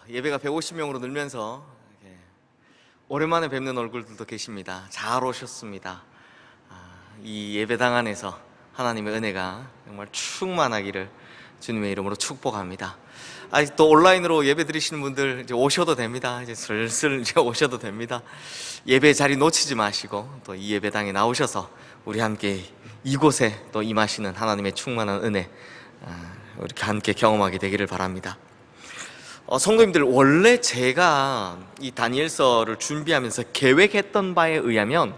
예배가 150명으로 늘면서 오랜만에 뵙는 얼굴들도 계십니다. 잘 오셨습니다. 이 예배당 안에서 하나님의 은혜가 정말 충만하기를 주님의 이름으로 축복합니다. 아직도 온라인으로 예배 드리시는 분들 이제 오셔도 됩니다. 이제 슬슬 이제 오셔도 됩니다. 예배 자리 놓치지 마시고 또 이 예배당에 나오셔서 우리 함께 이곳에 또 임하시는 하나님의 충만한 은혜 이렇게 함께 경험하게 되기를 바랍니다. 성도님들, 원래 제가 이 다니엘서를 준비하면서 계획했던 바에 의하면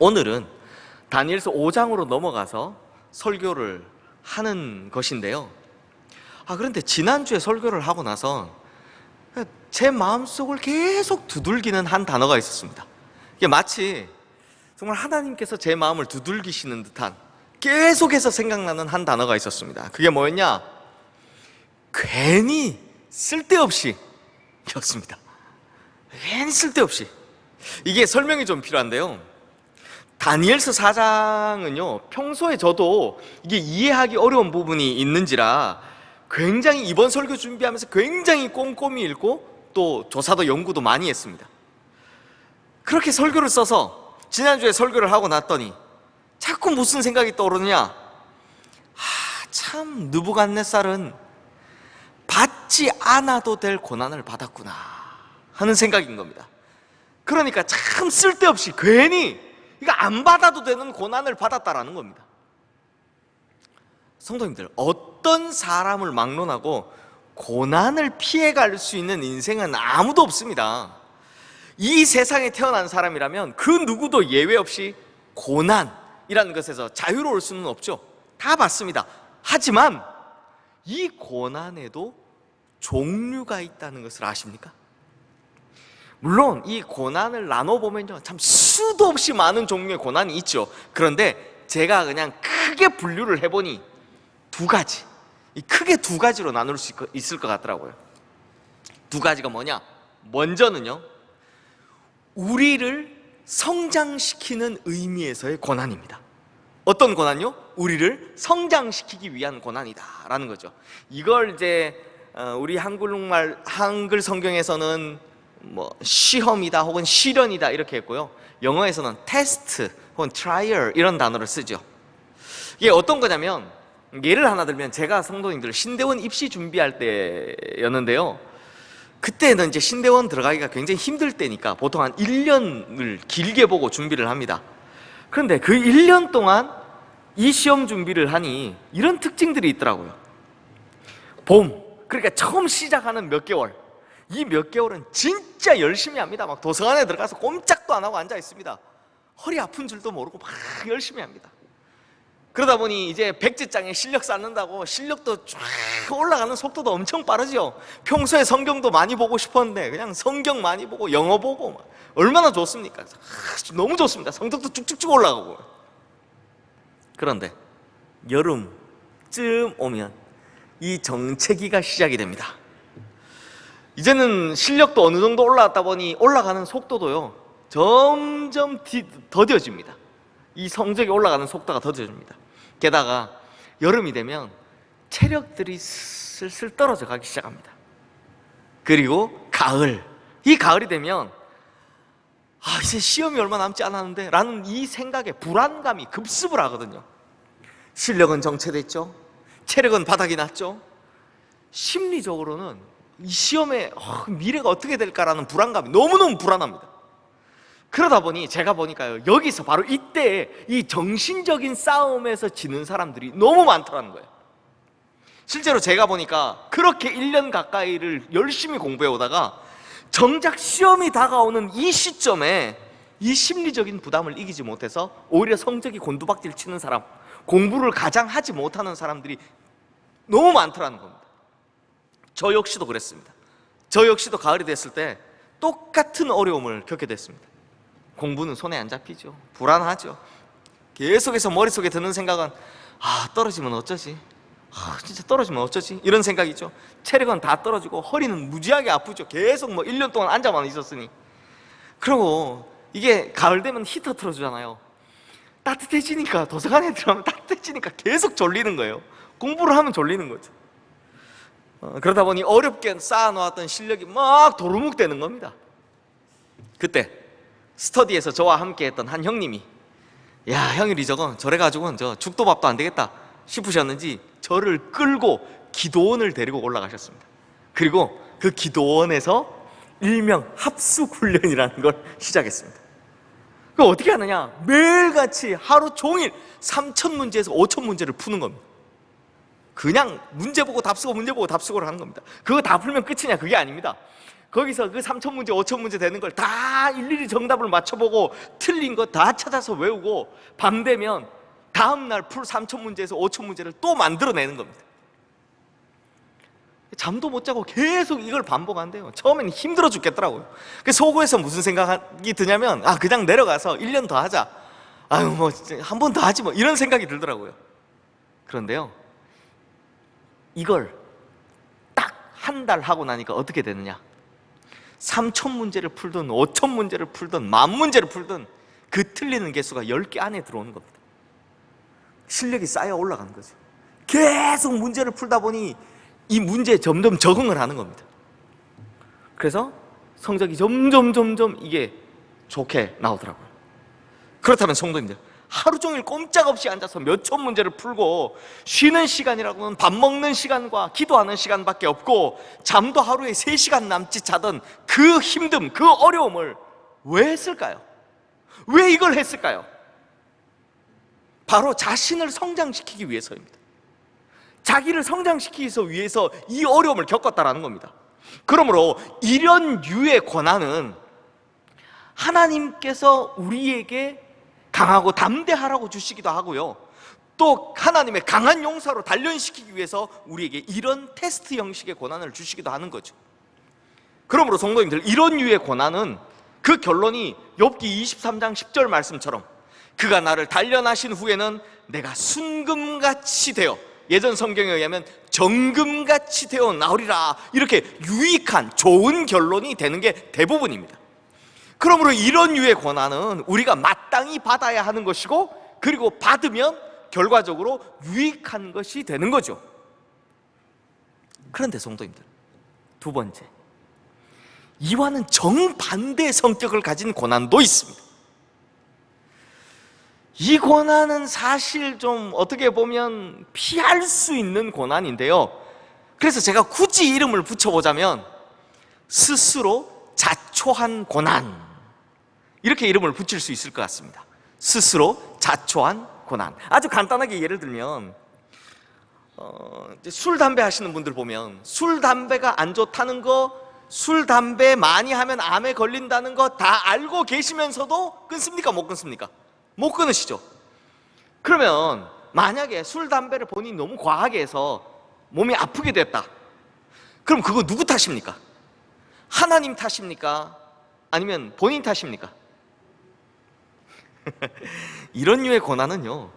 오늘은 다니엘서 5장으로 넘어가서 설교를 하는 것인데요. 그런데 지난주에 설교를 하고 나서 제 마음속을 계속 두들기는 한 단어가 있었습니다. 이게 마치 정말 하나님께서 제 마음을 두들기시는 듯한 계속해서 생각나는 한 단어가 있었습니다. 그게 뭐였냐? 괜히 쓸데없이 였습니다. 괜히 쓸데없이. 이게 설명이 좀 필요한데요, 다니엘서 4장은요 평소에 저도 이게 이해하기 어려운 부분이 있는지라 굉장히 이번 설교 준비하면서 굉장히 꼼꼼히 읽고 또 조사도 연구도 많이 했습니다. 그렇게 설교를 써서 지난주에 설교를 하고 났더니 자꾸 무슨 생각이 떠오르느냐, 참 느부갓네살은 받지 않아도 될 고난을 받았구나 하는 생각인 겁니다. 그러니까 참 쓸데없이 괜히 이거 안 받아도 되는 고난을 받았다라는 겁니다. 성도님들, 어떤 사람을 막론하고 고난을 피해갈 수 있는 인생은 아무도 없습니다. 이 세상에 태어난 사람이라면 그 누구도 예외 없이 고난이라는 것에서 자유로울 수는 없죠. 다 받습니다. 하지만 이 고난에도 종류가 있다는 것을 아십니까? 물론 이 고난을 나눠보면요 참 수도 없이 많은 종류의 고난이 있죠. 그런데 제가 그냥 크게 분류를 해보니 두 가지, 크게 두 가지로 나눌 수 있을 것 같더라고요. 두 가지가 뭐냐? 먼저는요, 우리를 성장시키는 의미에서의 고난입니다. 어떤 고난요? 우리를 성장시키기 위한 고난이다라는 거죠. 이걸 이제 우리 한글 성경에서는 시험이다 혹은 시련이다 이렇게 했고요, 영어에서는 테스트 혹은 트라이얼 이런 단어를 쓰죠. 이게 어떤 거냐면, 예를 하나 들면 제가 성도님들 신대원 입시 준비할 때였는데요, 그때는 이제 신대원 들어가기가 굉장히 힘들 때니까 보통 한 1년을 길게 보고 준비를 합니다. 그런데 그 1년 동안 이 시험 준비를 하니 이런 특징들이 있더라고요. 봄, 그러니까 처음 시작하는 몇 개월, 이 몇 개월은 진짜 열심히 합니다. 막 도서관에 들어가서 꼼짝도 안 하고 앉아 있습니다. 허리 아픈 줄도 모르고 막 열심히 합니다. 그러다 보니 이제 백지장에 실력 쌓는다고 실력도 쫙 올라가는 속도도 엄청 빠르죠. 평소에 성경도 많이 보고 싶었는데 그냥 성경 많이 보고 영어 보고 막 얼마나 좋습니까? 너무 좋습니다. 성적도 쭉쭉쭉 올라가고. 그런데 여름쯤 오면 이 정체기가 시작이 됩니다. 이제는 실력도 어느 정도 올라왔다 보니 올라가는 속도도요 점점 더뎌집니다. 이 성적이 올라가는 속도가 더뎌집니다. 게다가 여름이 되면 체력들이 슬슬 떨어져 가기 시작합니다. 그리고 가을, 이 가을이 되면 이제 시험이 얼마 남지 않았는데 라는 이 생각에 불안감이 급습을 하거든요. 실력은 정체됐죠, 체력은 바닥이 났죠. 심리적으로는 이 시험의 미래가 어떻게 될까라는 불안감이 너무너무 불안합니다. 그러다 보니 제가 보니까요, 여기서 바로 이때 이 정신적인 싸움에서 지는 사람들이 너무 많더라는 거예요. 실제로 제가 보니까 그렇게 1년 가까이를 열심히 공부해 오다가 정작 시험이 다가오는 이 시점에 이 심리적인 부담을 이기지 못해서 오히려 성적이 곤두박질 치는 사람, 공부를 가장 하지 못하는 사람들이 너무 많더라는 겁니다. 저 역시도 그랬습니다. 저 역시도 가을이 됐을 때 똑같은 어려움을 겪게 됐습니다. 공부는 손에 안 잡히죠. 불안하죠. 계속해서 머릿속에 드는 생각은 떨어지면 어쩌지? 진짜 떨어지면 어쩌지? 이런 생각이죠. 체력은 다 떨어지고 허리는 무지하게 아프죠. 계속 1년 동안 앉아만 있었으니. 그리고 이게 가을 되면 히터 틀어주잖아요. 따뜻해지니까, 도서관에 들어가면 따뜻해지니까 계속 졸리는 거예요. 공부를 하면 졸리는 거죠. 그러다 보니 어렵게 쌓아놓았던 실력이 막 도루묵되는 겁니다. 그때 스터디에서 저와 함께 했던 한 형님이 야, 형일이 저거 저래가지고는 저 죽도 밥도 안 되겠다 싶으셨는지 저를 끌고 기도원을 데리고 올라가셨습니다. 그리고 그 기도원에서 일명 합숙훈련이라는 걸 시작했습니다. 그 어떻게 하느냐, 매일같이 하루 종일 3,000문제에서 5,000문제를 푸는 겁니다. 그냥 문제 보고 답쓰고 문제 보고 답쓰고를 하는 겁니다. 그거 다 풀면 끝이냐, 그게 아닙니다. 거기서 그 3,000문제 5,000문제 되는 걸 다 일일이 정답을 맞춰보고 틀린 거 다 찾아서 외우고 밤 되면 다음날 풀 3,000문제에서 5,000문제를 또 만들어내는 겁니다. 잠도 못 자고 계속 이걸 반복한대요. 처음에는 힘들어 죽겠더라고요. 속에서 무슨 생각이 드냐면 그냥 내려가서 1년 더 하자, 아유 뭐 한 번 더 하지 뭐, 이런 생각이 들더라고요. 그런데요, 이걸 딱 한 달 하고 나니까 어떻게 되느냐, 3,000문제를 풀든 5,000문제를 풀든 10,000문제를 풀든 그 틀리는 개수가 10개 안에 들어오는 겁니다. 실력이 쌓여 올라가는 거죠. 계속 문제를 풀다 보니 이 문제에 점점 적응을 하는 겁니다. 그래서 성적이 점점 이게 좋게 나오더라고요. 그렇다면 성도님들, 하루 종일 꼼짝없이 앉아서 몇천 문제를 풀고 쉬는 시간이라고는 밥 먹는 시간과 기도하는 시간밖에 없고 잠도 하루에 3시간 남짓 자던 그 힘듦, 그 어려움을 왜 했을까요? 왜 이걸 했을까요? 바로 자신을 성장시키기 위해서입니다. 자기를 성장시키기 위해서 이 어려움을 겪었다라는 겁니다. 그러므로 이런 류의 고난은 하나님께서 우리에게 강하고 담대하라고 주시기도 하고요, 또 하나님의 강한 용사로 단련시키기 위해서 우리에게 이런 테스트 형식의 고난을 주시기도 하는 거죠. 그러므로 성도님들, 이런 류의 고난은 그 결론이 욥기 23장 10절 말씀처럼 그가 나를 단련하신 후에는 내가 순금같이 되어, 예전 성경에 의하면 정금같이 되어 나오리라, 이렇게 유익한 좋은 결론이 되는 게 대부분입니다. 그러므로 이런 류의 고난은 우리가 마땅히 받아야 하는 것이고, 그리고 받으면 결과적으로 유익한 것이 되는 거죠. 그런데 성도님들, 두 번째, 이와는 정반대의 성격을 가진 고난도 있습니다. 이 고난은 사실 좀 어떻게 보면 피할 수 있는 고난인데요, 그래서 제가 굳이 이름을 붙여보자면 스스로 자초한 고난, 이렇게 이름을 붙일 수 있을 것 같습니다. 스스로 자초한 고난. 아주 간단하게 예를 들면 술, 담배 하시는 분들 보면 술, 담배가 안 좋다는 거, 술, 담배 많이 하면 암에 걸린다는 거 다 알고 계시면서도 끊습니까? 못 끊습니까? 못 끊으시죠? 그러면 만약에 술, 담배를 본인이 너무 과하게 해서 몸이 아프게 됐다, 그럼 그거 누구 탓입니까? 하나님 탓입니까? 아니면 본인 탓입니까? 이런 류의 고난은요,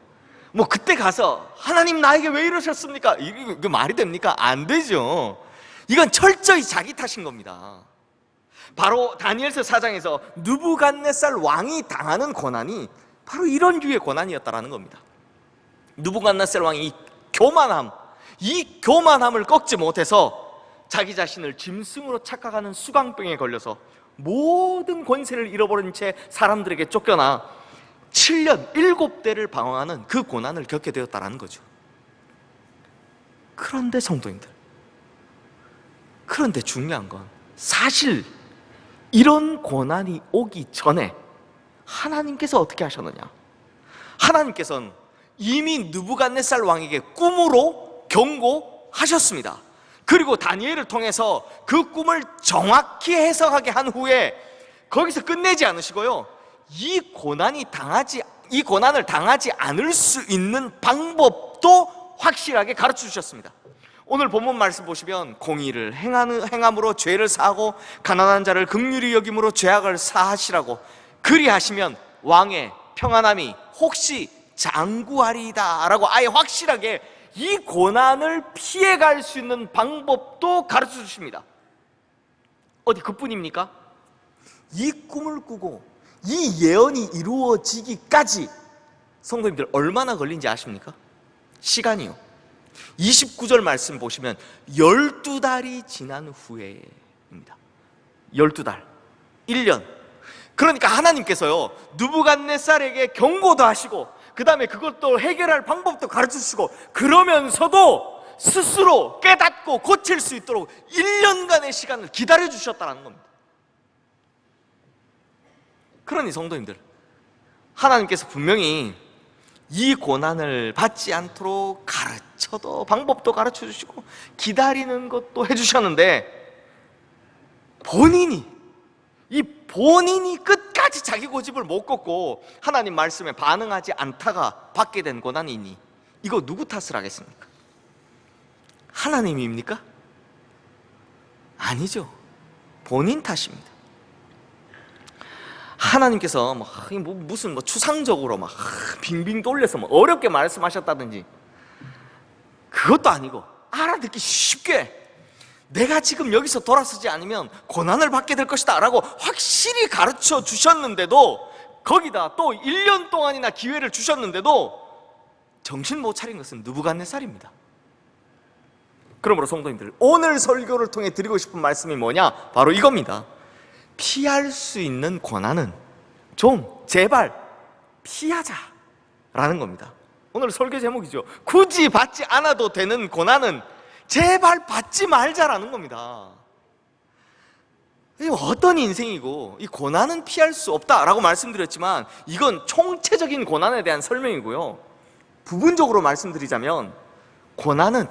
뭐 그때 가서 하나님 나에게 왜 이러셨습니까? 이게 말이 됩니까? 안 되죠. 이건 철저히 자기 탓인 겁니다. 바로 다니엘서 4장에서 느부갓네살 왕이 당하는 고난이 바로 이런 류의 고난이었다라는 겁니다. 느부갓네살 왕이 이 교만함을 꺾지 못해서 자기 자신을 짐승으로 착각하는 수강병에 걸려서 모든 권세를 잃어버린 채 사람들에게 쫓겨나 7년 7대를 방황하는 그 고난을 겪게 되었다는 거죠. 그런데 성도님들, 그런데 중요한 건 사실 이런 고난이 오기 전에 하나님께서 어떻게 하셨느냐, 하나님께서는 이미 느부갓네살 왕에게 꿈으로 경고하셨습니다. 그리고 다니엘을 통해서 그 꿈을 정확히 해석하게 한 후에 거기서 끝내지 않으시고요, 이 고난을 당하지 않을 수 있는 방법도 확실하게 가르쳐 주셨습니다. 오늘 본문 말씀 보시면 공의를 행함으로 죄를 사하고 가난한 자를 긍휼히 여김으로 죄악을 사하시라고, 그리하시면 왕의 평안함이 혹시 장구하리이다 라고 아예 확실하게 이 고난을 피해갈 수 있는 방법도 가르쳐 주십니다. 어디 그뿐입니까? 이 꿈을 꾸고 이 예언이 이루어지기까지 성도님들 얼마나 걸린지 아십니까? 시간이요. 29절 말씀 보시면 12달이 지난 후에입니다. 12달, 1년. 그러니까 하나님께서요, 느부갓네살에게 경고도 하시고 그 다음에 그것도 해결할 방법도 가르쳐주시고, 그러면서도 스스로 깨닫고 고칠 수 있도록 1년간의 시간을 기다려주셨다는 겁니다. 그러니 성도님들, 하나님께서 분명히 이 고난을 받지 않도록 가르쳐도, 방법도 가르쳐주시고 기다리는 것도 해주셨는데, 본인이 끝까지 자기 고집을 못 꺾고 하나님 말씀에 반응하지 않다가 받게 된 고난이니 이거 누구 탓을 하겠습니까? 하나님입니까? 아니죠. 본인 탓입니다. 하나님께서 무슨 추상적으로 빙빙 돌려서 어렵게 말씀하셨다든지 그것도 아니고, 알아듣기 쉽게 내가 지금 여기서 돌아서지 않으면 고난을 받게 될 것이다 라고 확실히 가르쳐 주셨는데도, 거기다 또 1년 동안이나 기회를 주셨는데도 정신 못 차린 것은 느부갓네살입니다. 그러므로 성도님들, 오늘 설교를 통해 드리고 싶은 말씀이 뭐냐? 바로 이겁니다. 피할 수 있는 고난은 좀 제발 피하자라는 겁니다. 오늘 설교 제목이죠. 굳이 받지 않아도 되는 고난은 제발 받지 말자라는 겁니다. 어떤 인생이고 이 고난은 피할 수 없다라고 말씀드렸지만, 이건 총체적인 고난에 대한 설명이고요. 부분적으로 말씀드리자면, 고난은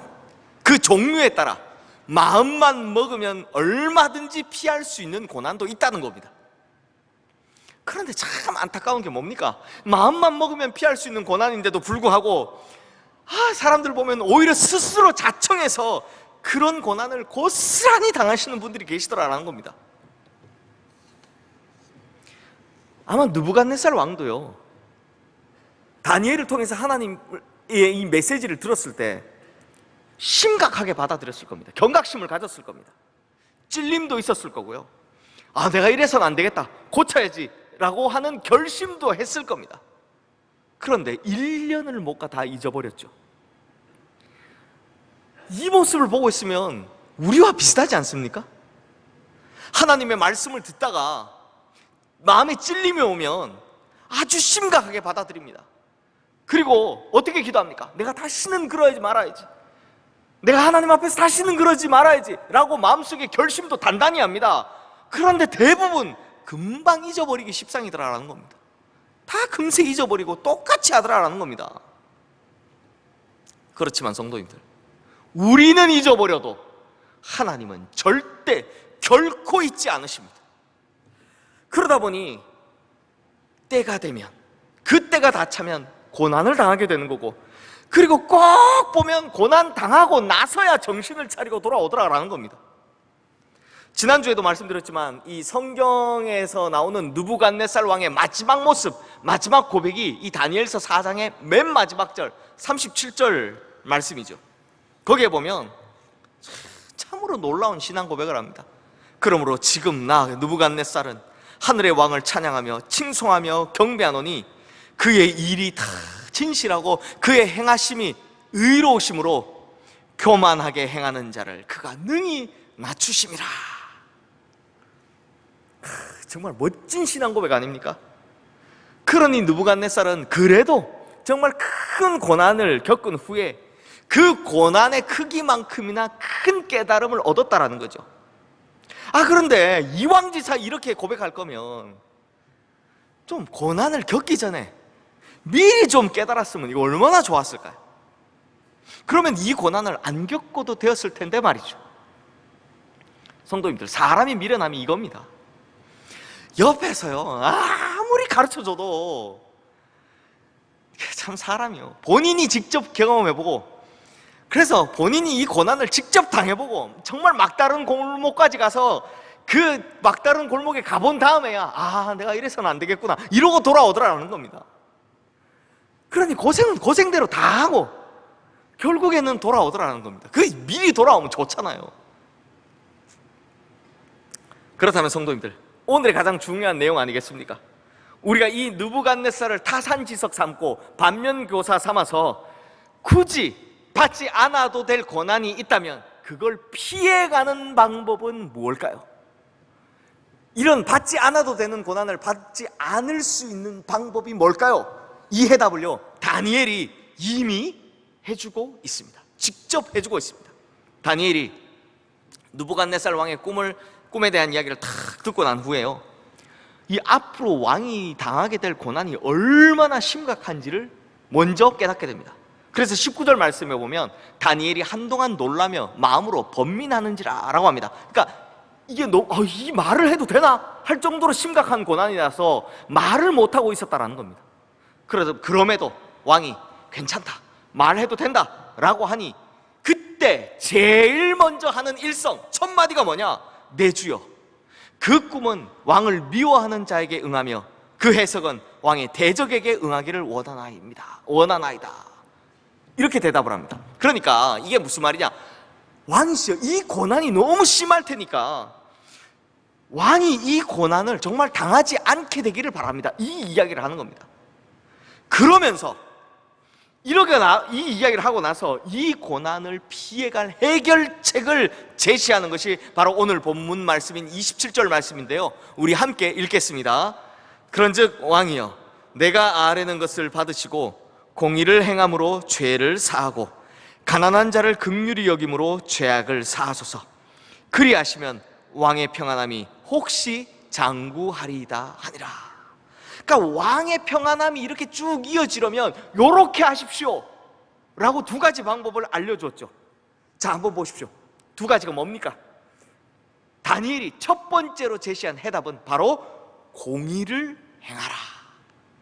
그 종류에 따라 마음만 먹으면 얼마든지 피할 수 있는 고난도 있다는 겁니다. 그런데 참 안타까운 게 뭡니까? 마음만 먹으면 피할 수 있는 고난인데도 불구하고 사람들 보면 오히려 스스로 자청해서 그런 고난을 고스란히 당하시는 분들이 계시더라라는 겁니다. 아마 느부갓네살 왕도요, 다니엘을 통해서 하나님의 이 메시지를 들었을 때 심각하게 받아들였을 겁니다. 경각심을 가졌을 겁니다. 찔림도 있었을 거고요. 내가 이래서는 안 되겠다, 고쳐야지 라고 하는 결심도 했을 겁니다. 그런데 1년을 못 가 다 잊어버렸죠. 이 모습을 보고 있으면 우리와 비슷하지 않습니까? 하나님의 말씀을 듣다가 마음에 찔림이 오면 아주 심각하게 받아들입니다. 그리고 어떻게 기도합니까? 내가 다시는 그러지 말아야지, 내가 하나님 앞에서 다시는 그러지 말아야지 라고 마음속에 결심도 단단히 합니다. 그런데 대부분 금방 잊어버리기 십상이더라라는 겁니다. 다 금세 잊어버리고 똑같이 하더라라는 겁니다. 그렇지만 성도님들, 우리는 잊어버려도 하나님은 절대 결코 잊지 않으십니다. 그러다 보니 때가 되면, 그때가 다 차면 고난을 당하게 되는 거고, 그리고 꼭 보면 고난 당하고 나서야 정신을 차리고 돌아오더라라는 겁니다. 지난주에도 말씀드렸지만 이 성경에서 나오는 느부갓네살 왕의 마지막 모습, 마지막 고백이 이 다니엘서 4장의 맨 마지막 절 37절 말씀이죠. 거기에 보면 참으로 놀라운 신앙 고백을 합니다. 그러므로 지금 나 느부갓네살은 하늘의 왕을 찬양하며 칭송하며 경배하노니 그의 일이 다 진실하고 그의 행하심이 의로우심으로 교만하게 행하는 자를 그가 능히 낮추심이라. 정말 멋진 신앙 고백 아닙니까? 그러니 느부갓네살은 그래도 정말 큰 고난을 겪은 후에 그 고난의 크기만큼이나 큰 깨달음을 얻었다라는 거죠. 그런데 이왕지사 이렇게 고백할 거면 좀 고난을 겪기 전에 미리 좀 깨달았으면 이거 얼마나 좋았을까요? 그러면 이 고난을 안 겪어도 되었을 텐데 말이죠. 성도님들, 사람이 미련함이 이겁니다. 옆에서요 아무리 가르쳐줘도 참 사람이요, 본인이 직접 경험해보고, 그래서 본인이 이 고난을 직접 당해보고 정말 막다른 골목까지 가서 그 막다른 골목에 가본 다음에야 내가 이래서는 안 되겠구나 이러고 돌아오더라는 겁니다. 그러니 고생은 고생대로 다 하고 결국에는 돌아오더라는 겁니다. 그 미리 돌아오면 좋잖아요. 그렇다면 성도님들, 오늘의 가장 중요한 내용 아니겠습니까? 우리가 이 느부갓네살을 타산지석 삼고 반면교사 삼아서 굳이 받지 않아도 될 고난이 있다면 그걸 피해가는 방법은 무엇일까요? 이런 받지 않아도 되는 고난을 받지 않을 수 있는 방법이 뭘까요? 이 해답을요, 다니엘이 이미 해주고 있습니다. 직접 해주고 있습니다. 다니엘이 느부갓네살 왕의 꿈에 대한 이야기를 탁 듣고 난 후에요, 이 앞으로 왕이 당하게 될 고난이 얼마나 심각한지를 먼저 깨닫게 됩니다. 그래서 19절 말씀에 보면 다니엘이 한동안 놀라며 마음으로 번민하는지라 라고 합니다. 그러니까 이게 이 말을 해도 되나? 할 정도로 심각한 고난이라서 말을 못하고 있었다라는 겁니다. 그럼에도 왕이 괜찮다, 말해도 된다 라고 하니 그때 제일 먼저 하는 일성 첫 마디가 뭐냐? 내 주여, 그 꿈은 왕을 미워하는 자에게 응하며 그 해석은 왕의 대적에게 응하기를 원하나이다. 이렇게 대답을 합니다. 그러니까 이게 무슨 말이냐? 왕이시여, 이 고난이 너무 심할 테니까 왕이 이 고난을 정말 당하지 않게 되기를 바랍니다. 이 이야기를 하는 겁니다. 그러면서 이 이야기를 하고 나서 이 고난을 피해갈 해결책을 제시하는 것이 바로 오늘 본문 말씀인 27절 말씀인데요, 우리 함께 읽겠습니다. 그런즉 왕이여, 내가 아뢰는 것을 받으시고 공의를 행함으로 죄를 사하고 가난한 자를 긍휼히 여김으로 죄악을 사하소서. 그리하시면 왕의 평안함이 혹시 장구하리이다 하니라. 그러니까 왕의 평안함이 이렇게 쭉 이어지려면 요렇게 하십시오 라고 두 가지 방법을 알려줬죠. 자, 한번 보십시오. 두 가지가 뭡니까? 다니엘이 첫 번째로 제시한 해답은 바로 공의를 행하라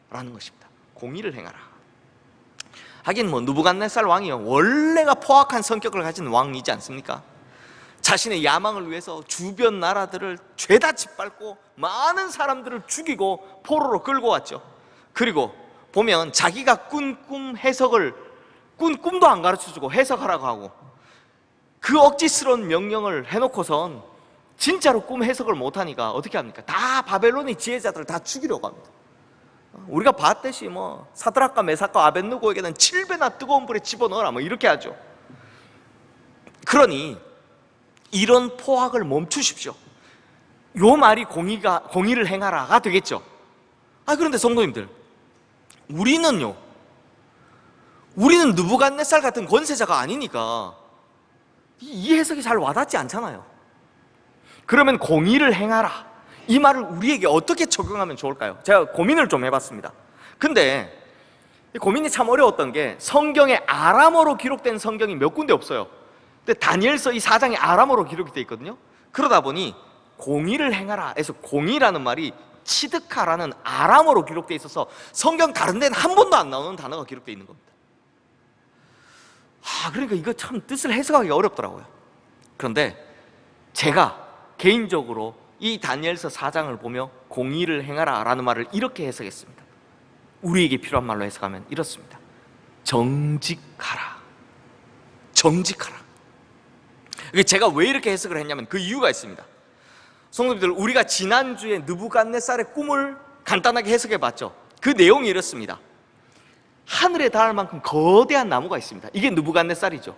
라는 것입니다. 공의를 행하라. 하긴 느부갓네살 왕이요, 원래가 포악한 성격을 가진 왕이지 않습니까? 자신의 야망을 위해서 주변 나라들을 죄다 짓밟고 많은 사람들을 죽이고 포로로 끌고 왔죠. 그리고 보면 자기가 꾼 꿈도 안 가르쳐주고 해석하라고 하고, 그 억지스러운 명령을 해놓고선 진짜로 꿈 해석을 못하니까 어떻게 합니까? 다 바벨론의 지혜자들을 다 죽이려고 합니다. 우리가 봤듯이 사드락과 메삭과 아벳느고에게는 7배나 뜨거운 불에 집어넣어라 이렇게 하죠. 그러니 이런 포악을 멈추십시오. 요 말이 공의를 행하라가 되겠죠. 그런데 성도님들, 우리는 느부갓네살 같은 권세자가 아니니까 이 해석이 잘 와닿지 않잖아요. 그러면 공의를 행하라, 이 말을 우리에게 어떻게 적용하면 좋을까요? 제가 고민을 좀 해봤습니다. 근데 고민이 참 어려웠던 게, 성경에 아람어로 기록된 성경이 몇 군데 없어요. 근데 다니엘서 이 4장이 아람어로 기록이 되어 있거든요. 그러다 보니 공의를 행하라 해서 공의라는 말이 치드카라는 아람어로 기록되어 있어서 성경 다른 데는 한 번도 안 나오는 단어가 기록되어 있는 겁니다. 그러니까 이거 참 뜻을 해석하기 어렵더라고요. 그런데 제가 개인적으로 이 다니엘서 4장을 보며 공의를 행하라 라는 말을 이렇게 해석했습니다. 우리에게 필요한 말로 해석하면 이렇습니다. 정직하라. 제가 왜 이렇게 해석을 했냐면 그 이유가 있습니다. 성도님들, 우리가 지난주에 느부갓네살의 꿈을 간단하게 해석해 봤죠. 그 내용이 이렇습니다. 하늘에 닿을 만큼 거대한 나무가 있습니다. 이게 느부갓네살이죠.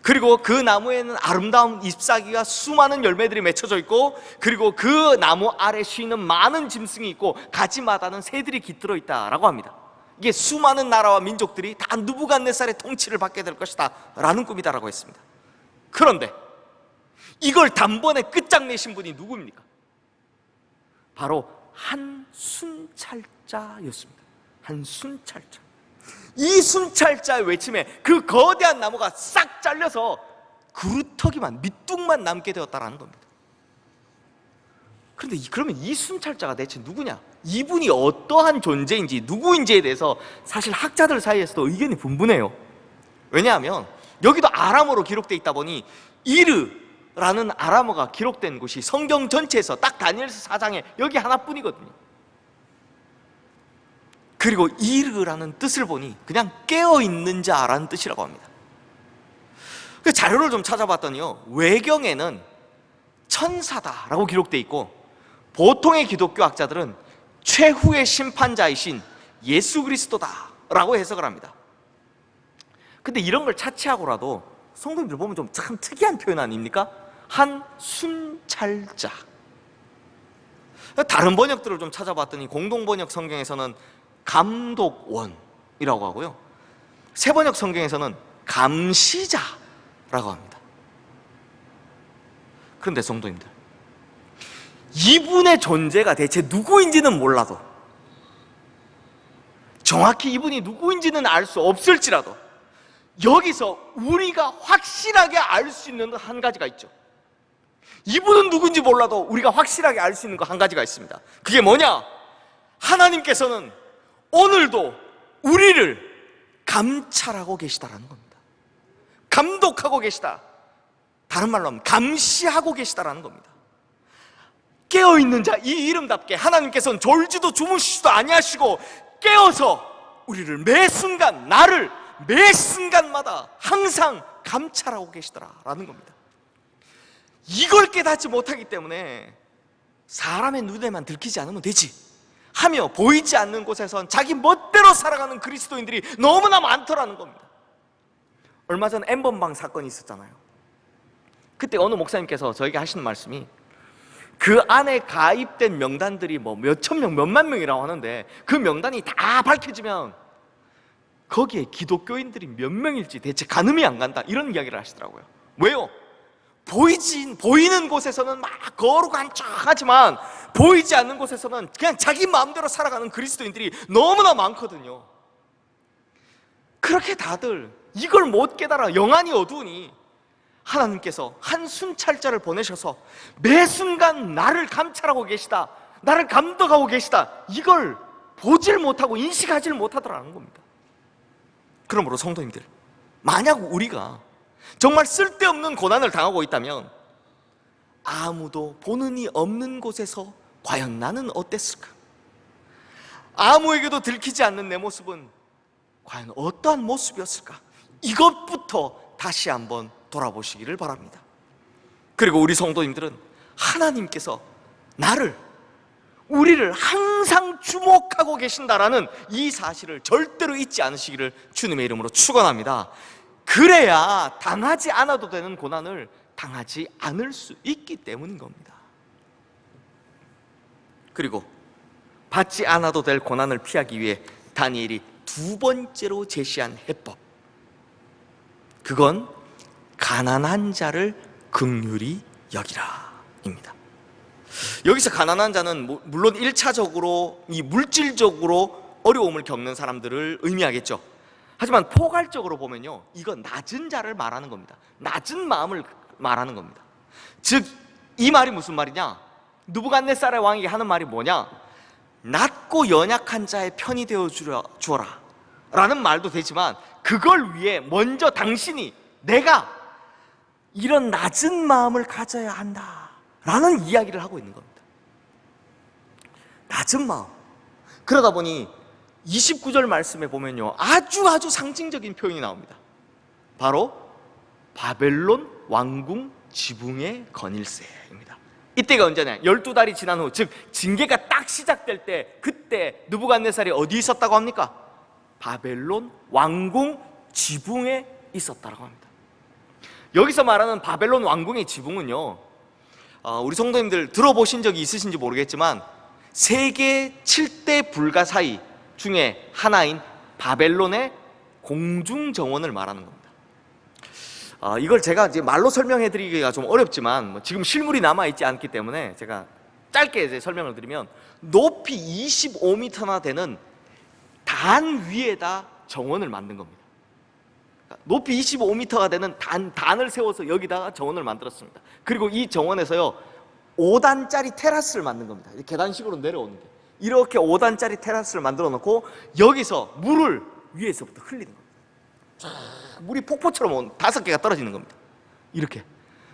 그리고 그 나무에는 아름다운 잎사귀가 수많은 열매들이 맺혀져 있고, 그리고 그 나무 아래 쉬는 많은 짐승이 있고 가지마다는 새들이 깃들어 있다라고 합니다. 이게 수많은 나라와 민족들이 다 느부갓네살의 통치를 받게 될 것이다 라는 꿈이다라고 했습니다. 그런데 이걸 단번에 끝장내신 분이 누구입니까? 바로 한순찰자였습니다. 한순찰자. 이 순찰자의 외침에 그 거대한 나무가 싹 잘려서 그루터기만, 밑둥만 남게 되었다라는 겁니다. 그런데 그러면 이 순찰자가 대체 누구냐? 이분이 어떠한 존재인지, 누구인지에 대해서 사실 학자들 사이에서도 의견이 분분해요. 왜냐하면 여기도 아람어로 기록되어 있다 보니 이르라는 아람어가 기록된 곳이 성경 전체에서 딱 다니엘서 4장에 여기 하나뿐이거든요. 그리고 이르라는 뜻을 보니 그냥 깨어있는 자라는 뜻이라고 합니다. 그 자료를 좀 찾아봤더니요, 외경에는 천사다라고 기록되어 있고, 보통의 기독교 학자들은 최후의 심판자이신 예수 그리스도다라고 해석을 합니다. 근데 이런 걸 차치하고라도 성도님들 보면 좀 참 특이한 표현 아닙니까? 한 순찰자. 다른 번역들을 좀 찾아봤더니 공동번역 성경에서는 감독원이라고 하고요, 새번역 성경에서는 감시자라고 합니다. 그런데 성도님들, 이분의 존재가 대체 누구인지는 몰라도, 정확히 이분이 누구인지는 알 수 없을지라도 여기서 우리가 확실하게 알 수 있는 한 가지가 있죠. 이분은 누군지 몰라도 우리가 확실하게 알 수 있는 거 한 가지가 있습니다. 그게 뭐냐? 하나님께서는 오늘도 우리를 감찰하고 계시다라는 겁니다. 감독하고 계시다. 다른 말로 하면 감시하고 계시다라는 겁니다. 깨어있는 자, 이 이름답게 하나님께서는 졸지도 주무시지도 아니하시고 깨어서 우리를 매 순간, 나를 매 순간마다 항상 감찰하고 계시더라라는 겁니다. 이걸 깨닫지 못하기 때문에 사람의 눈에만 들키지 않으면 되지 하며 보이지 않는 곳에선 자기 멋대로 살아가는 그리스도인들이 너무나 많더라는 겁니다. 얼마 전 N번방 사건이 있었잖아요. 그때 어느 목사님께서 저에게 하시는 말씀이, 그 안에 가입된 명단들이 뭐 몇천 명, 몇만 명이라고 하는데 그 명단이 다 밝혀지면 거기에 기독교인들이 몇 명일지 대체 가늠이 안 간다, 이런 이야기를 하시더라고요. 왜요? 보이는 곳에서는 막 거룩 한척하지만 보이지 않는 곳에서는 그냥 자기 마음대로 살아가는 그리스도인들이 너무나 많거든요. 그렇게 다들 이걸 못 깨달아 영안이 어두우니 하나님께서 한 순찰자를 보내셔서 매 순간 나를 감찰하고 계시다, 나를 감독하고 계시다, 이걸 보질 못하고 인식하지를 못하더라는 겁니다. 그러므로 성도님들, 만약 우리가 정말 쓸데없는 고난을 당하고 있다면 아무도 보는 이 없는 곳에서 과연 나는 어땠을까? 아무에게도 들키지 않는 내 모습은 과연 어떠한 모습이었을까? 이것부터 다시 한번 돌아보시기를 바랍니다. 그리고 우리 성도님들은 하나님께서 우리를 항상 주목하고 계신다라는 이 사실을 절대로 잊지 않으시기를 주님의 이름으로 축원합니다. 그래야 당하지 않아도 되는 고난을 당하지 않을 수 있기 때문인 겁니다. 그리고 받지 않아도 될 고난을 피하기 위해 다니엘이 두 번째로 제시한 해법, 그건 가난한 자를 긍휼히 여기라 입니다. 여기서 가난한 자는 물론 1차적으로 이 물질적으로 어려움을 겪는 사람들을 의미하겠죠. 하지만 포괄적으로 보면요, 이건 낮은 자를 말하는 겁니다. 낮은 마음을 말하는 겁니다. 즉, 이 말이 무슨 말이냐? 느부갓네살의 왕에게 하는 말이 뭐냐? 낮고 연약한 자의 편이 되어 주어라 라는 말도 되지만, 그걸 위해 먼저 당신이, 내가 이런 낮은 마음을 가져야 한다 라는 이야기를 하고 있는 겁니다. 낮은 마음. 그러다 보니 29절 말씀에 보면요, 아주 상징적인 표현이 나옵니다. 바로 바벨론 왕궁 지붕의 건일세입니다. 이때가 언제냐? 12달이 지난 후, 즉 징계가 딱 시작될 때, 그때 느부갓네살이 어디 있었다고 합니까? 바벨론 왕궁 지붕에 있었다고 합니다. 여기서 말하는 바벨론 왕궁의 지붕은요, 우리 성도님들 들어보신 적이 있으신지 모르겠지만 세계 7대 불가 사이 중에 하나인 바벨론의 공중정원을 말하는 겁니다. 이걸 제가 이제 말로 설명해 드리기가 좀 어렵지만 지금 실물이 남아있지 않기 때문에 제가 짧게 이제 설명을 드리면, 높이 25m나 되는 단 위에다 정원을 만든 겁니다. 높이 25m가 되는 단을 세워서 여기다가 정원을 만들었습니다. 그리고 이 정원에서요, 5단짜리 테라스를 만든 겁니다. 계단식으로 내려오는데 이렇게 5단짜리 테라스를 만들어 놓고 여기서 물을 위에서부터 흘리는 겁니다. 물이 폭포처럼 5개가 떨어지는 겁니다. 이렇게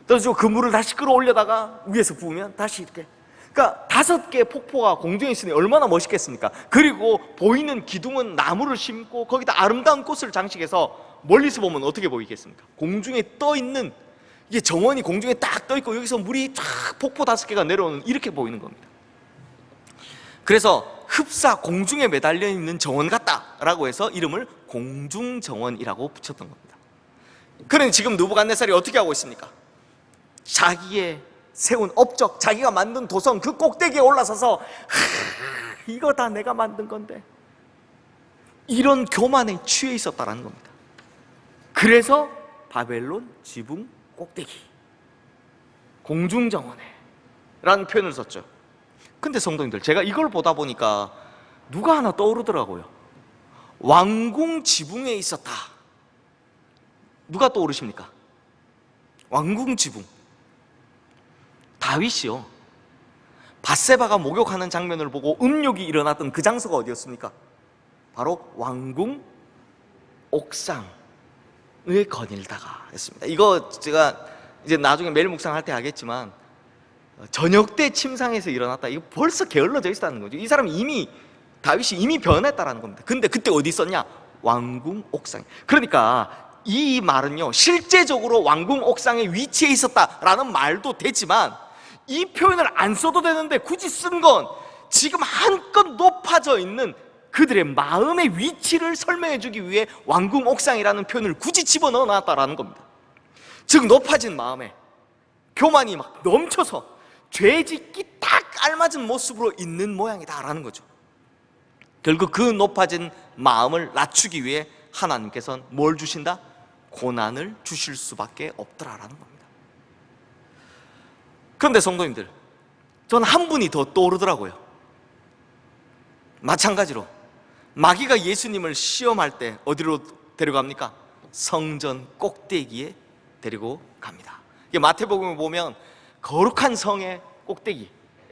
떨어지고 그 물을 다시 끌어올려다가 위에서 부으면 다시 이렇게, 그러니까 5개의 폭포가 공중에 있으니 얼마나 멋있겠습니까? 그리고 보이는 기둥은 나무를 심고 거기다 아름다운 꽃을 장식해서 멀리서 보면 어떻게 보이겠습니까? 공중에 떠 있는, 이게 정원이 공중에 딱 떠 있고 여기서 물이 쫙 폭포 5개가 내려오는, 이렇게 보이는 겁니다. 그래서 흡사 공중에 매달려 있는 정원 같다라고 해서 이름을 공중정원이라고 붙였던 겁니다. 그러니 지금 느부갓네살이 어떻게 하고 있습니까? 자기의 세운 업적, 자기가 만든 도성 그 꼭대기에 올라서서 이거 다 내가 만든 건데, 이런 교만에 취해 있었다는 겁니다. 그래서 바벨론 지붕 꼭대기, 공중정원에 라는 표현을 썼죠. 근데 성도님들, 제가 이걸 보다 보니까 누가 하나 떠오르더라고요. 왕궁 지붕에 있었다. 누가 떠오르십니까? 왕궁 지붕. 다윗이요, 밧세바가 목욕하는 장면을 보고 음욕이 일어났던 그 장소가 어디였습니까? 바로 왕궁 옥상을 거닐다가 했습니다. 이거 제가 이제 나중에 매일 묵상할 때 하겠지만, 저녁 때 침상에서 일어났다, 이거 벌써 게을러져 있었다는 거죠. 이 사람이 이미, 다윗이 이미 변했다는 겁니다. 근데 그때 어디 있었냐? 왕궁 옥상. 그러니까 이 말은요, 실제적으로 왕궁 옥상에 위치해 있었다라는 말도 되지만, 이 표현을 안 써도 되는데 굳이 쓴 건 지금 한껏 높아져 있는 그들의 마음의 위치를 설명해 주기 위해 왕궁 옥상이라는 표현을 굳이 집어넣어 놨다라는 겁니다. 즉, 높아진 마음에 교만이 막 넘쳐서 죄짓기 딱 알맞은 모습으로 있는 모양이다라는 거죠. 결국 그 높아진 마음을 낮추기 위해 하나님께서는 뭘 주신다? 고난을 주실 수밖에 없더라라는 겁니다. 그런데 성도님들, 저는 한 분이 더 떠오르더라고요. 마찬가지로 마귀가 예수님을 시험할 때 어디로 데려갑니까? 성전 꼭대기에 데리고 갑니다. 마태복음에 보면 거룩한 성의 꼭대기에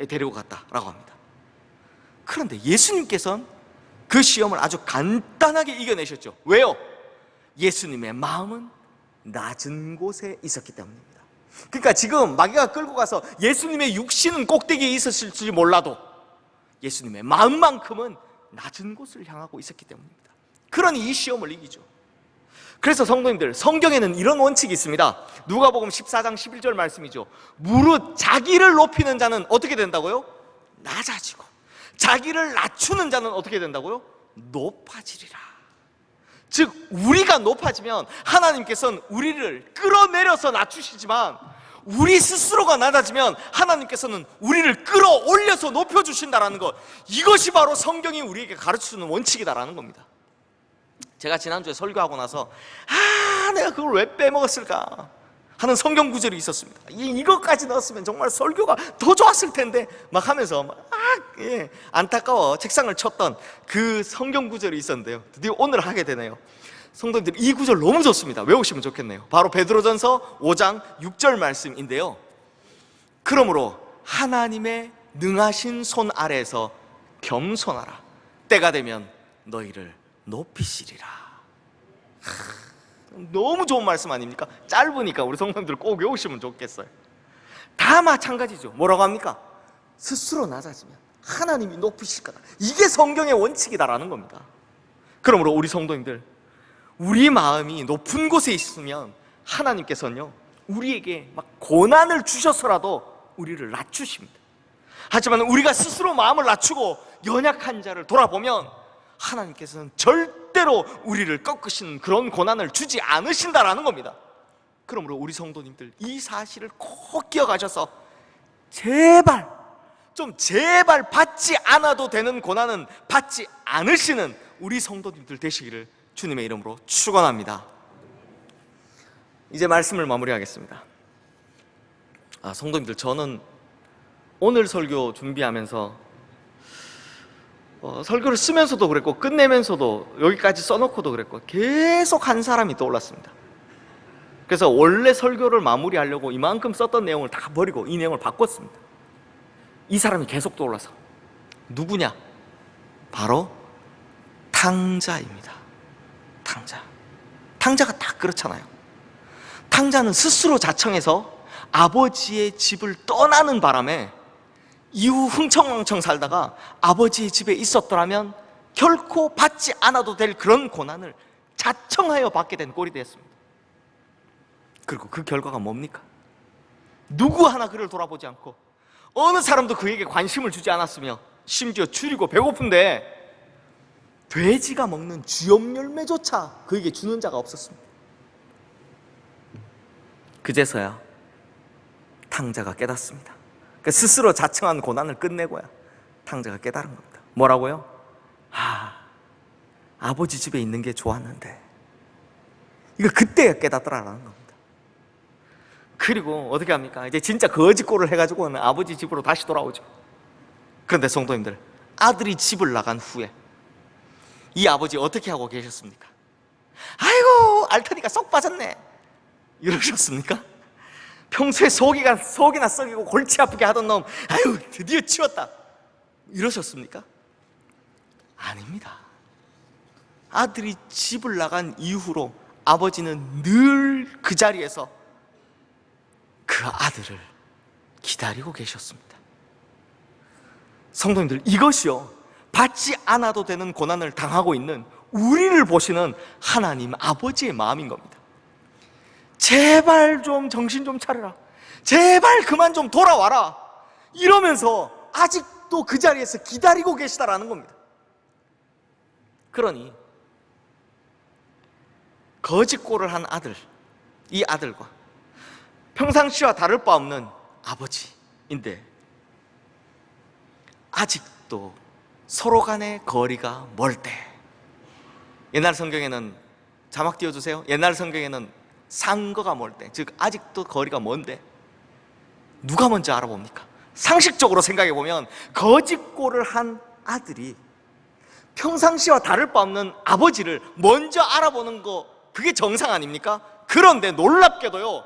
데리고 갔다라고 합니다. 그런데 예수님께서는 그 시험을 아주 간단하게 이겨내셨죠. 왜요? 예수님의 마음은 낮은 곳에 있었기 때문입니다. 그러니까 지금 마귀가 끌고 가서 예수님의 육신은 꼭대기에 있었을지 몰라도 예수님의 마음만큼은 낮은 곳을 향하고 있었기 때문입니다. 그러니 이 시험을 이기죠. 그래서 성도님들, 성경에는 이런 원칙이 있습니다. 누가복음 14장 11절 말씀이죠. 무릇 자기를 높이는 자는 어떻게 된다고요? 낮아지고, 자기를 낮추는 자는 어떻게 된다고요? 높아지리라. 즉, 우리가 높아지면 하나님께서는 우리를 끌어내려서 낮추시지만, 우리 스스로가 낮아지면 하나님께서는 우리를 끌어올려서 높여주신다는 것, 이것이 바로 성경이 우리에게 가르쳐주는 원칙이다라는 겁니다. 제가 지난주에 설교하고 나서 내가 그걸 왜 빼먹었을까 하는 성경 구절이 있었습니다. 이것까지 넣었으면 정말 설교가 더 좋았을 텐데 막 하면서 안타까워 책상을 쳤던 그 성경 구절이 있었는데요, 드디어 오늘 하게 되네요. 성도님들, 이 구절 너무 좋습니다. 외우시면 좋겠네요. 바로 베드로전서 5장 6절 말씀인데요. 그러므로 하나님의 능하신 손 아래에서 겸손하라. 때가 되면 너희를 높이시리라. 너무 좋은 말씀 아닙니까? 짧으니까 우리 성도님들 꼭 외우시면 좋겠어요. 다 마찬가지죠. 뭐라고 합니까? 스스로 낮아지면 하나님이 높이실 거다. 이게 성경의 원칙이다라는 겁니다. 그러므로 우리 성도님들, 우리 마음이 높은 곳에 있으면 하나님께서는요, 우리에게 막 고난을 주셔서라도 우리를 낮추십니다. 하지만 우리가 스스로 마음을 낮추고 연약한 자를 돌아보면 하나님께서는 절대로 우리를 꺾으시는 그런 고난을 주지 않으신다라는 겁니다. 그러므로 우리 성도님들, 이 사실을 꼭 기억하셔서 제발 받지 않아도 되는 고난은 받지 않으시는 우리 성도님들 되시기를 주님의 이름으로 축원합니다. 이제 말씀을 마무리하겠습니다. 성도님들, 저는 오늘 설교 준비하면서 설교를 쓰면서도 그랬고 끝내면서도 여기까지 써놓고도 그랬고 계속 한 사람이 떠올랐습니다. 그래서 원래 설교를 마무리하려고 이만큼 썼던 내용을 다 버리고 이 내용을 바꿨습니다. 이 사람이 계속 떠올라서 누구냐? 바로 탕자입니다. 탕자가 딱 그렇잖아요. 탕자는 스스로 자청해서 아버지의 집을 떠나는 바람에 이후 흥청망청 살다가 아버지의 집에 있었더라면 결코 받지 않아도 될 그런 고난을 자청하여 받게 된 꼴이 되었습니다. 그리고 그 결과가 뭡니까? 누구 하나 그를 돌아보지 않고 어느 사람도 그에게 관심을 주지 않았으며 심지어 줄이고 배고픈데 돼지가 먹는 쥐염 열매조차 그에게 주는 자가 없었습니다. 그제서야 탕자가 깨닫습니다. 그러니까 스스로 자청한 고난을 끝내고야 탕자가 깨달은 겁니다. 뭐라고요? 아버지 집에 있는 게 좋았는데, 이거 그때야 깨닫더라라는 겁니다. 그리고 어떻게 합니까? 이제 진짜 거짓골을 해가지고는 아버지 집으로 다시 돌아오죠. 그런데 성도님들, 아들이 집을 나간 후에 이 아버지 어떻게 하고 계셨습니까? 아이고, 알터니까 쏙 빠졌네 이러셨습니까? 평소에 속이나 썩이고 골치 아프게 하던 놈, 아유 드디어 치웠다 이러셨습니까? 아닙니다. 아들이 집을 나간 이후로 아버지는 늘 그 자리에서 그 아들을 기다리고 계셨습니다. 성도님들, 이것이요, 받지 않아도 되는 고난을 당하고 있는 우리를 보시는 하나님 아버지의 마음인 겁니다. 제발 좀 정신 좀 차려라, 제발 그만 좀 돌아와라, 이러면서 아직도 그 자리에서 기다리고 계시다라는 겁니다. 그러니 거짓골을 한 아들, 이 아들과 평상시와 다를 바 없는 아버지인데 아직도 서로 간의 거리가 멀 때, 옛날 성경에는 자막 띄워주세요. 옛날 성경에는 상거가 멀 때, 즉 아직도 거리가 먼데 누가 먼저 알아봅니까? 상식적으로 생각해 보면 거짓골을 한 아들이 평상시와 다를 바 없는 아버지를 먼저 알아보는 거, 그게 정상 아닙니까? 그런데 놀랍게도요,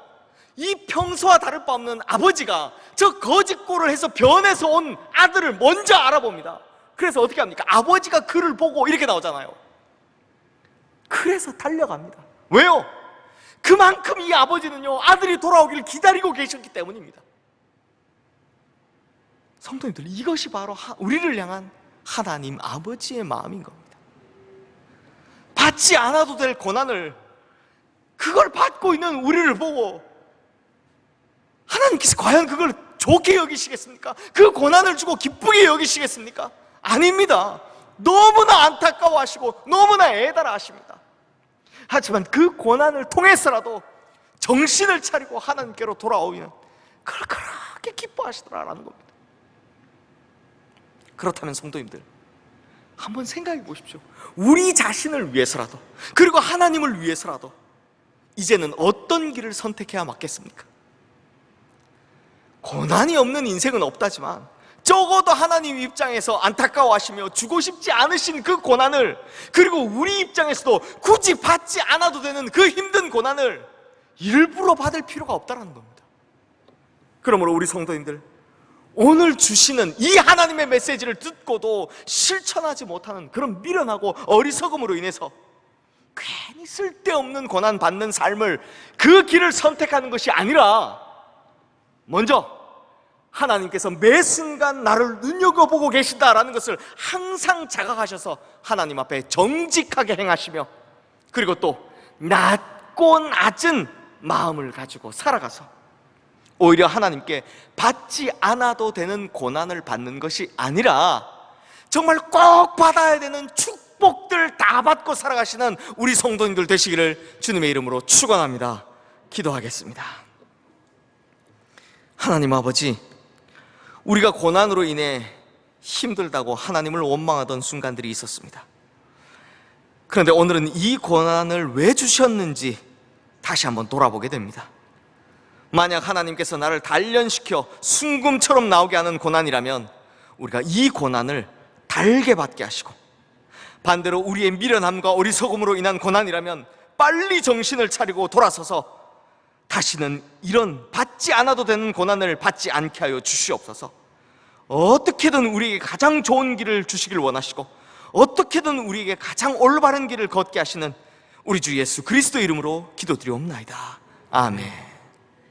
이 평소와 다를 바 없는 아버지가 저 거짓골을 해서 변해서 온 아들을 먼저 알아봅니다. 그래서 어떻게 합니까? 아버지가 그를 보고 이렇게 나오잖아요. 그래서 달려갑니다. 왜요? 그만큼 이 아버지는요, 아들이 돌아오기를 기다리고 계셨기 때문입니다. 성도님들, 이것이 바로 우리를 향한 하나님 아버지의 마음인 겁니다. 받지 않아도 될 고난을, 그걸 받고 있는 우리를 보고 하나님께서 과연 그걸 좋게 여기시겠습니까? 그 고난을 주고 기쁘게 여기시겠습니까? 아닙니다. 너무나 안타까워하시고 너무나 애달아하십니다. 하지만 그 고난을 통해서라도 정신을 차리고 하나님께로 돌아오면 그걸 그렇게 기뻐하시더라라는 겁니다. 그렇다면 성도님들, 한번 생각해 보십시오. 우리 자신을 위해서라도, 그리고 하나님을 위해서라도 이제는 어떤 길을 선택해야 맞겠습니까? 고난이 없는 인생은 없다지만 적어도 하나님 입장에서 안타까워하시며 주고 싶지 않으신 그 고난을, 그리고 우리 입장에서도 굳이 받지 않아도 되는 그 힘든 고난을 일부러 받을 필요가 없다는 겁니다. 그러므로 우리 성도님들, 오늘 주시는 이 하나님의 메시지를 듣고도 실천하지 못하는 그런 미련하고 어리석음으로 인해서 괜히 쓸데없는 고난 받는 삶을, 그 길을 선택하는 것이 아니라 먼저 하나님께서 매 순간 나를 눈여겨보고 계신다라는 것을 항상 자각하셔서 하나님 앞에 정직하게 행하시며, 그리고 또 낮고 낮은 마음을 가지고 살아가서 오히려 하나님께 받지 않아도 되는 고난을 받는 것이 아니라 정말 꼭 받아야 되는 축복들 다 받고 살아가시는 우리 성도님들 되시기를 주님의 이름으로 축원합니다. 기도하겠습니다. 하나님 아버지, 우리가 고난으로 인해 힘들다고 하나님을 원망하던 순간들이 있었습니다. 그런데 오늘은 이 고난을 왜 주셨는지 다시 한번 돌아보게 됩니다. 만약 하나님께서 나를 단련시켜 순금처럼 나오게 하는 고난이라면 우리가 이 고난을 달게 받게 하시고, 반대로 우리의 미련함과 어리석음으로 인한 고난이라면 빨리 정신을 차리고 돌아서서 다시는 이런 받지 않아도 되는 고난을 받지 않게 하여 주시옵소서. 어떻게든 우리에게 가장 좋은 길을 주시길 원하시고, 어떻게든 우리에게 가장 올바른 길을 걷게 하시는 우리 주 예수 그리스도 이름으로 기도드리옵나이다. 아멘.